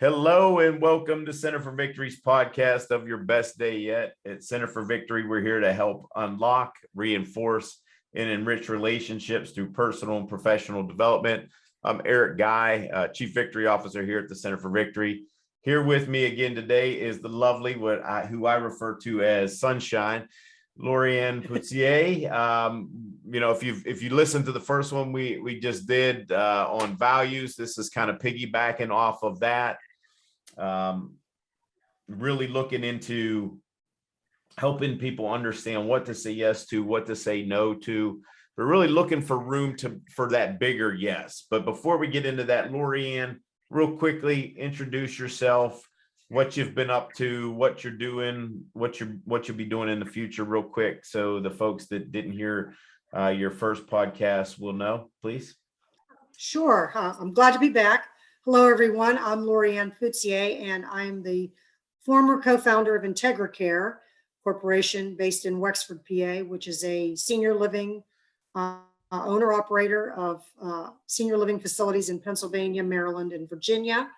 Hello and welcome to Center for Victory's podcast of your best day yet. At Center for Victory, we're here to help unlock, reinforce, and enrich relationships through personal and professional development. I'm Eric Guy, Chief Victory Officer here at the Center for Victory. Here with me again today is the lovely, who I refer to as Sunshine, Lorianne Poutier. If you listen to the first one we just did on values, this is kind of piggybacking off of that. Really looking into helping people understand what to say yes to, what to say no to. We're really looking for room for that bigger yes. But before we get into that, Lorianne, real quickly, introduce yourself, what you've been up to, what you're doing, what you'll be doing in the future real quick, so the folks that didn't hear your first podcast will know, please. Sure. I'm glad to be back. Hello, everyone. I'm Lorianne Poutier, and I'm the former co-founder of IntegraCare Corporation based in Wexford, PA, which is a senior living owner-operator of senior living facilities in Pennsylvania, Maryland, and Virginia.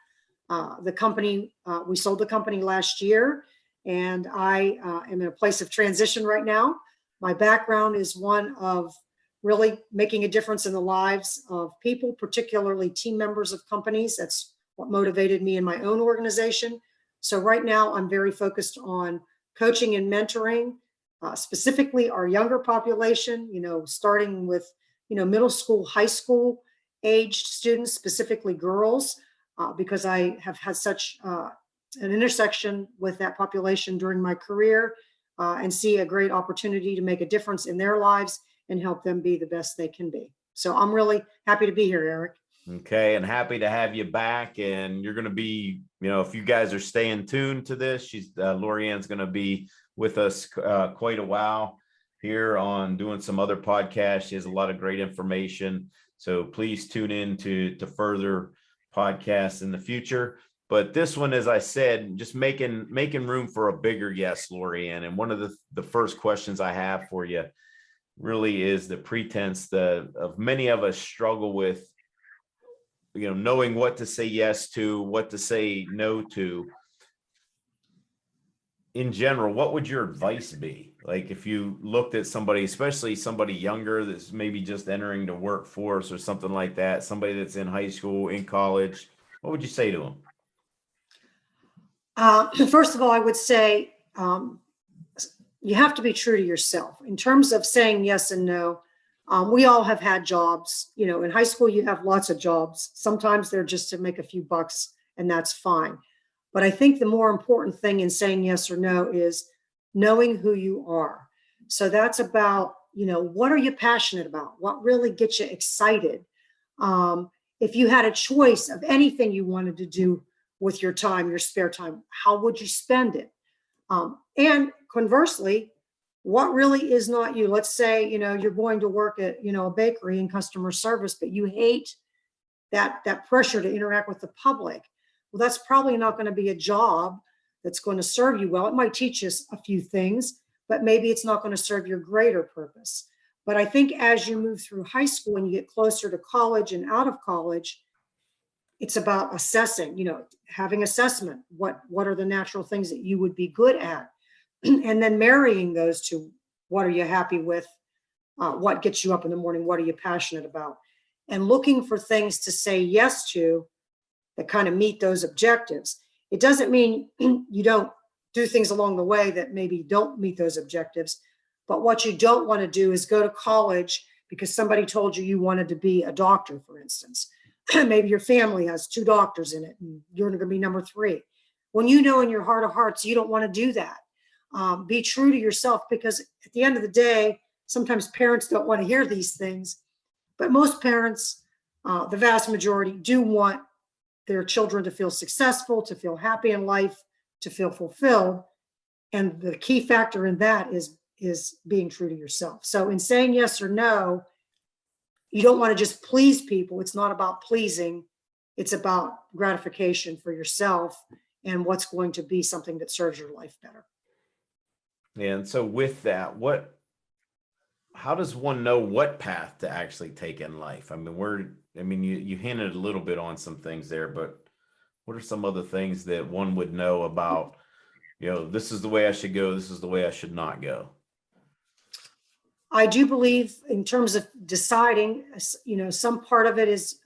The company, we sold the company last year, and I am in a place of transition right now. My background is one of really making a difference in the lives of people, particularly team members of companies. That's what motivated me in my own organization. So right now I'm very focused on coaching and mentoring, specifically our younger population, starting with, middle school, high school aged students, specifically girls, because I have had such an intersection with that population during my career, and see a great opportunity to make a difference in their lives and help them be the best they can be. So I'm really happy to be here, Eric. Okay, and happy to have you back. And you're going to be, if you guys are staying tuned to this, Lorianne's going to be with us quite a while here on doing some other podcasts. She has a lot of great information. So please tune in to further podcasts in the future. But this one, as I said, just making room for a bigger yes, Lorianne. And one of the first questions I have for you really is the pretense of many of us struggle with, knowing what to say yes to, what to say no to. In general, what would your advice be? Like if you looked at somebody, especially somebody younger that's maybe just entering the workforce or something like that, somebody that's in high school, in college, what would you say to them? First of all, I would say you have to be true to yourself. In terms of saying yes and no, we all have had jobs. In high school, you have lots of jobs. Sometimes they're just to make a few bucks, and that's fine. But I think the more important thing in saying yes or no is knowing who you are. So that's about, what are you passionate about? What really gets you excited? If you had a choice of anything you wanted to do with your time, your spare time, how would you spend it? And conversely, what really is not you? Let's say, you're going to work at, a bakery in customer service, but you hate that pressure to interact with the public. Well, that's probably not going to be a job that's going to serve you well. It might teach us a few things, but maybe it's not going to serve your greater purpose. But I think as you move through high school and you get closer to college and out of college, it's about assessing, having assessment. What are the natural things that you would be good at? And then marrying those to what are you happy with? What gets you up in the morning? What are you passionate about? And looking for things to say yes to that kind of meet those objectives. It doesn't mean you don't do things along the way that maybe don't meet those objectives. But what you don't want to do is go to college because somebody told you wanted to be a doctor, for instance. Maybe your family has 2 doctors in it and you're going to be number 3. When you know in your heart of hearts, you don't want to do that. Be true to yourself, because at the end of the day, sometimes parents don't want to hear these things, but most parents, the vast majority, do want their children to feel successful, to feel happy in life, to feel fulfilled. And the key factor in that is being true to yourself. So in saying yes or no, you don't want to just please people. It's not about pleasing. It's about gratification for yourself and what's going to be something that serves your life better. And so with that, how does one know what path to actually take in life? I mean, you hinted a little bit on some things there, but what are some other things that one would know about, this is the way I should go, this is the way I should not go? I do believe in terms of deciding, some part of it is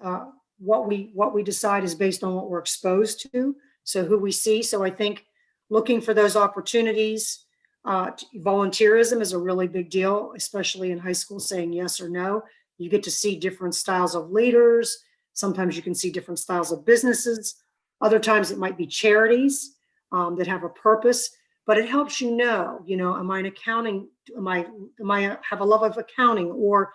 what we decide is based on what we're exposed to. So who we see. So I think looking for those opportunities, volunteerism is a really big deal, especially in high school, saying yes or no. You get to see different styles of leaders. Sometimes you can see different styles of businesses. Other times it might be charities that have a purpose, but it helps am I in accounting? Am I have a love of accounting? Or,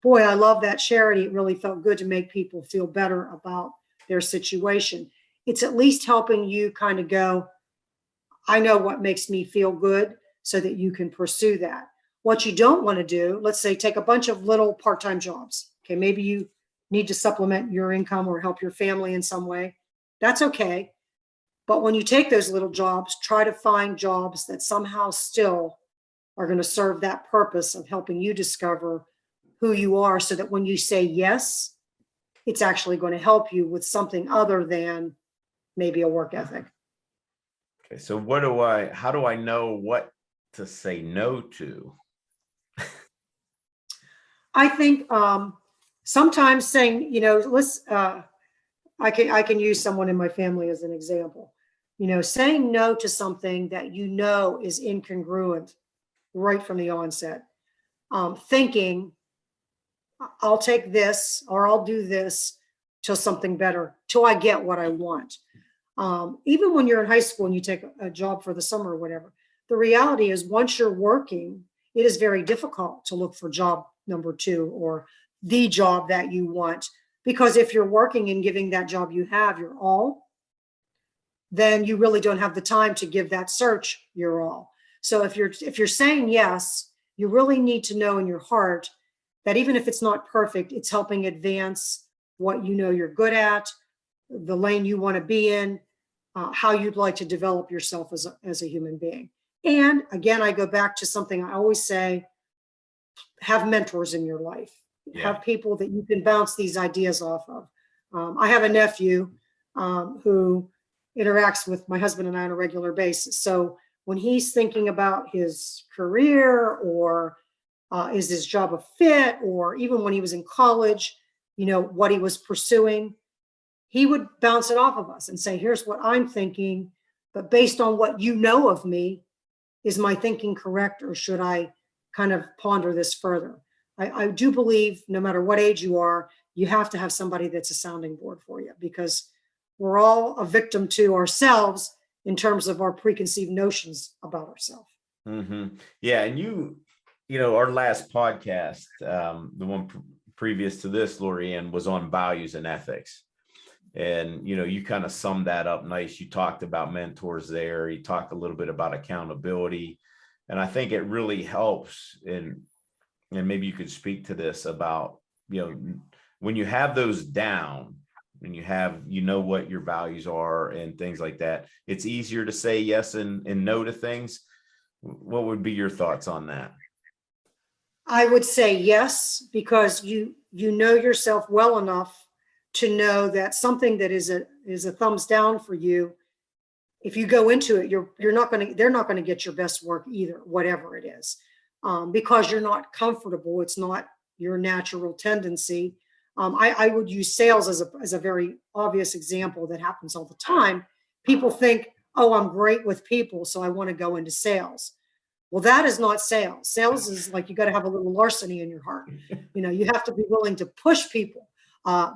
boy, I love that charity. It really felt good to make people feel better about their situation. It's at least helping you kind of go, I know what makes me feel good, so that you can pursue that. What you don't want to do, let's say, take a bunch of little part-time jobs. Okay, maybe you need to supplement your income or help your family in some way. That's okay. But when you take those little jobs, try to find jobs that somehow still are going to serve that purpose of helping you discover who you are, so that when you say yes, it's actually going to help you with something other than maybe a work ethic. Okay, so how do I know what to say no to? I think sometimes saying, I can use someone in my family as an example. Saying no to something that is incongruent right from the onset. Thinking, I'll take this or I'll do this till something better, till I get what I want. Even when you're in high school and you take a job for the summer or whatever, the reality is once you're working, it is very difficult to look for job number two or the job that you want. Because if you're working and giving that job you have your all, then you really don't have the time to give that search your all. So if you're saying yes, you really need to know in your heart that even if it's not perfect, it's helping advance what you're good at, the lane you want to be in, how you'd like to develop yourself as a human being. And again, I go back to something I always say, have mentors in your life. Yeah. Have people that you can bounce these ideas off of. I have a nephew who interacts with my husband and I on a regular basis. So when he's thinking about his career or is his job a fit, or even when he was in college, what he was pursuing, he would bounce it off of us and say, here's what I'm thinking, but based on what you know of me, is my thinking correct, or should I kind of ponder this further? I do believe no matter what age you are, you have to have somebody that's a sounding board for you, because we're all a victim to ourselves in terms of our preconceived notions about ourselves. Mm-hmm. Yeah. And our last podcast, the one previous to this, Lorianne, was on values and ethics. And, you kind of summed that up nice. You talked about mentors there. You talked a little bit about accountability. And I think it really helps. And maybe you could speak to this about, when you have those down, when you have, what your values are and things like that, it's easier to say yes and no to things. What would be your thoughts on that? I would say yes, because you know yourself well enough to know that something that is a thumbs down for you, if you go into it, they're not going to get your best work either, whatever it is, because you're not comfortable. It's not your natural tendency. I would use sales as a very obvious example that happens all the time. People think, oh, I'm great with people, so I want to go into sales. Well, that is not sales. Sales is like, you got to have a little larceny in your heart. You have to be willing to push people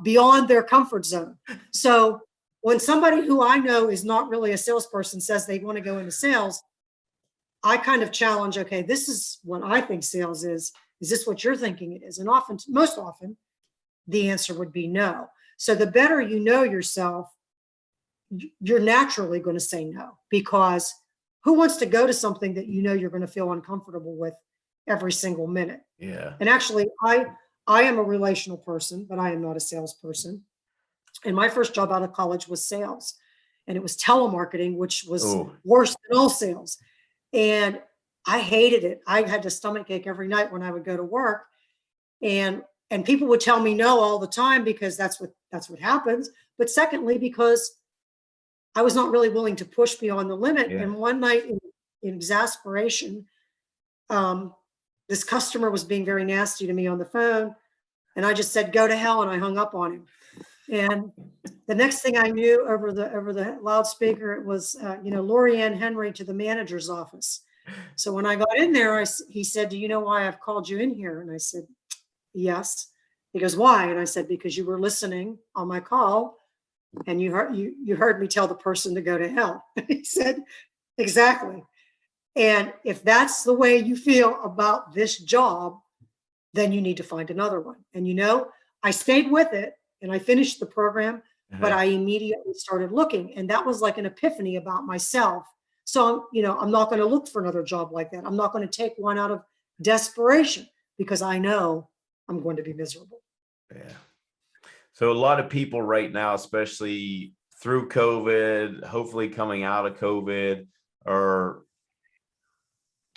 beyond their comfort zone. So when somebody who I know is not really a salesperson says they want to go into sales, I kind of challenge, okay, this is what I think sales is. Is this what you're thinking it is? And most often, the answer would be no. So the better you know yourself, you're naturally going to say no, because who wants to go to something that you're going to feel uncomfortable with every single minute? Yeah. And actually, I am a relational person, but I am not a salesperson. And my first job out of college was sales, and it was telemarketing, which was worse than all sales. And I hated it. I had a stomach ache every night when I would go to work, and people would tell me no all the time, because that's what happens. But secondly, because I was not really willing to push beyond the limit. Yeah. And one night in exasperation, this customer was being very nasty to me on the phone. And I just said, go to hell. And I hung up on him. And the next thing I knew over the loudspeaker, it was, Lori Ann Henry to the manager's office. So when I got in there, he said, do you know why I've called you in here? And I said, yes. He goes, why? And I said, because you were listening on my call and you heard me tell the person to go to hell. He said, exactly. And if that's the way you feel about this job, then you need to find another one. And I stayed with it and I finished the program, but I immediately started looking. And that was like an epiphany about myself. So, I'm not going to look for another job like that. I'm not going to take one out of desperation because I know I'm going to be miserable. Yeah. So a lot of people right now, especially through COVID, hopefully coming out of COVID, are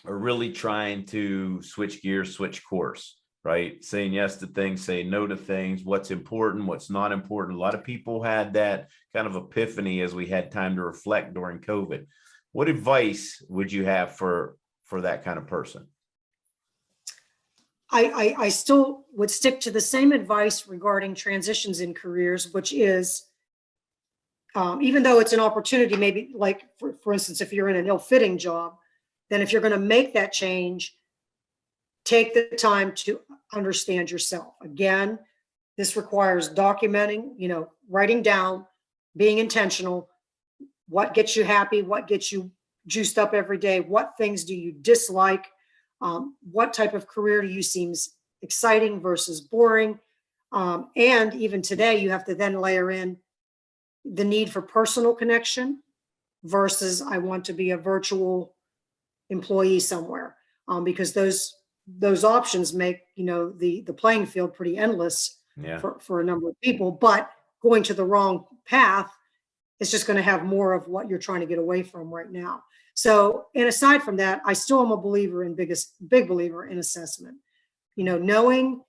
really trying to switch gears, switch course, right? Saying yes to things, saying no to things, what's important, what's not important. A lot of people had that kind of epiphany as we had time to reflect during COVID. What advice would you have for that kind of person? I still would stick to the same advice regarding transitions in careers, which is, even though it's an opportunity, maybe like, for instance, if you're in an ill-fitting job, then if you're going to make that change, take the time to understand yourself. Again, this requires documenting, writing down, being intentional, what gets you happy, what gets you juiced up every day, what things do you dislike, what type of career to you seems exciting versus boring. And even today, you have to then layer in the need for personal connection versus I want to be a virtual employee somewhere, because those options make the playing field pretty endless for a number of people. But going to the wrong path is just going to have more of what you're trying to get away from right now. So, and aside from that, I still am a big believer in assessment. Knowing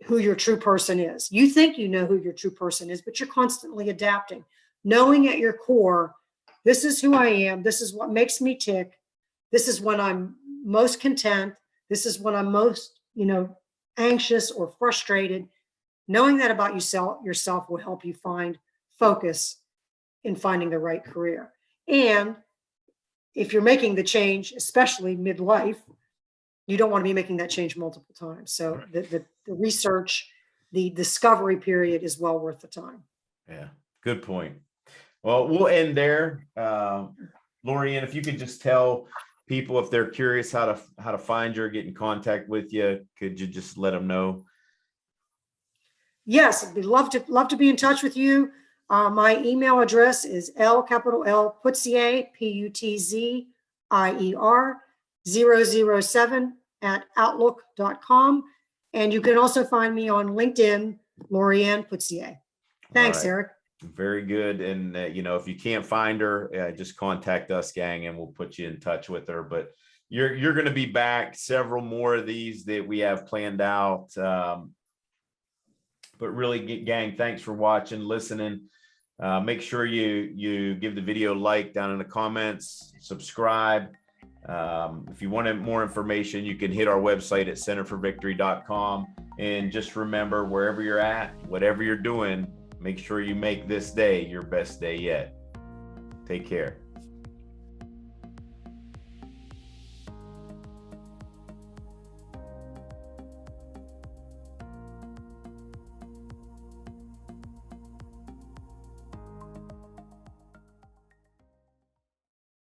who your true person is. You think you know who your true person is, but you're constantly adapting. Knowing at your core, this is who I am. This is what makes me tick. This is when I'm most content. This is when I'm most, anxious or frustrated. Knowing that about yourself will help you find focus in finding the right career. And if you're making the change, especially midlife, you don't want to be making that change multiple times. So the research, the discovery period is well worth the time. Yeah, good point. Well, we'll end there. Lori Ann, if you could just tell people if they're curious how to find you or get in contact with you, could you just let them know? Yes, I'd love to be in touch with you. My email address is L Putzier, Putzier 007 @outlook.com. And you can also find me on LinkedIn, Lori Ann Putzier. Thanks, All right. Eric. Very good. And, if you can't find her, just contact us, gang, and we'll put you in touch with her. But you're going to be back, several more of these that we have planned out. But really, gang, thanks for watching, listening. Make sure you give the video a like down in the comments, subscribe. If you want more information, you can hit our website at centerforvictory.com. And just remember, wherever you're at, whatever you're doing, make sure you make this day your best day yet. Take care.